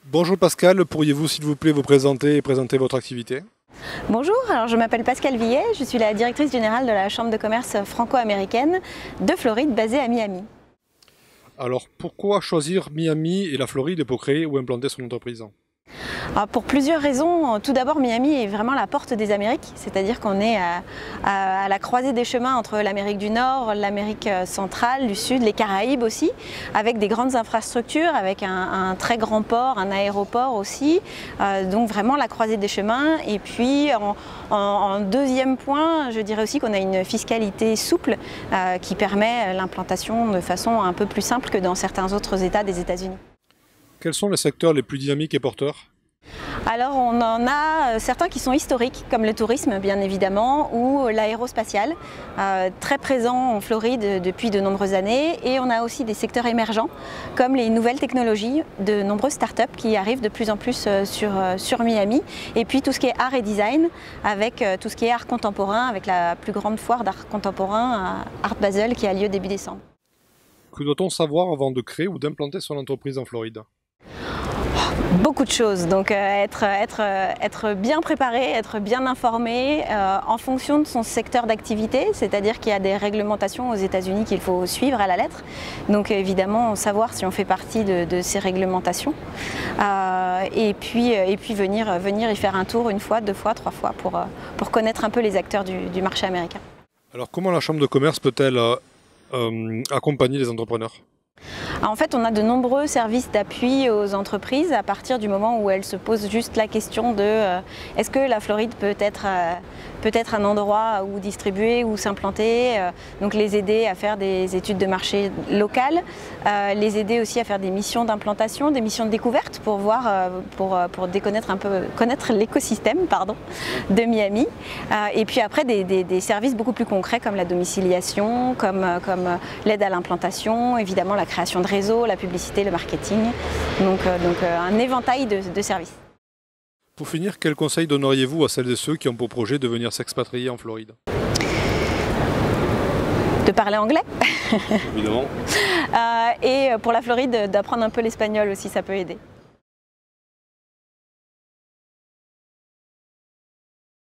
Bonjour Pascal, pourriez-vous s'il vous plaît vous présenter et présenter votre activité? Bonjour, alors je m'appelle Pascal Villet, je suis la directrice générale de la Chambre de commerce franco-américaine de Floride basée à Miami. Alors pourquoi choisir Miami et la Floride pour créer ou implanter son entreprise? Alors pour plusieurs raisons. Tout d'abord, Miami est vraiment la porte des Amériques, c'est-à-dire qu'on est à la croisée des chemins entre l'Amérique du Nord, l'Amérique centrale, du Sud, les Caraïbes aussi, avec des grandes infrastructures, avec un très grand port, un aéroport aussi, donc vraiment la croisée des chemins. Et puis en deuxième point, je dirais aussi qu'on a une fiscalité souple qui permet l'implantation de façon un peu plus simple que dans certains autres États des États-Unis. Quels sont les secteurs les plus dynamiques et porteurs? Alors on en a certains qui sont historiques, comme le tourisme bien évidemment, ou l'aérospatial, très présent en Floride depuis de nombreuses années. Et on a aussi des secteurs émergents, comme les nouvelles technologies, de nombreuses startups qui arrivent de plus en plus sur Miami. Et puis tout ce qui est art et design, avec tout ce qui est art contemporain, avec la plus grande foire d'art contemporain, Art Basel, qui a lieu début décembre. Que doit-on savoir avant de créer ou d'implanter son entreprise en Floride? Beaucoup de choses, donc être bien préparé, être bien informé en fonction de son secteur d'activité, c'est-à-dire qu'il y a des réglementations aux États-Unis qu'il faut suivre à la lettre, donc évidemment savoir si on fait partie de ces réglementations et puis venir y faire un tour une fois, deux fois, trois fois pour connaître un peu les acteurs du marché américain. Alors comment la Chambre de commerce peut-elle accompagner les entrepreneurs? En fait, on a de nombreux services d'appui aux entreprises à partir du moment où elles se posent juste la question de est-ce que la Floride peut être un endroit où distribuer, où s'implanter, donc les aider à faire des études de marché locales, les aider aussi à faire des missions d'implantation, des missions de découverte pour voir, pour déconnaître un peu, connaître l'écosystème de Miami, et puis après des services beaucoup plus concrets comme la domiciliation, comme l'aide à l'implantation, évidemment la création de réseaux, la publicité, le marketing, donc un éventail de services. Pour finir, quels conseils donneriez-vous à celles et ceux qui ont pour projet de venir s'expatrier en Floride? De parler anglais. Évidemment. Et pour la Floride, d'apprendre un peu l'espagnol aussi, ça peut aider.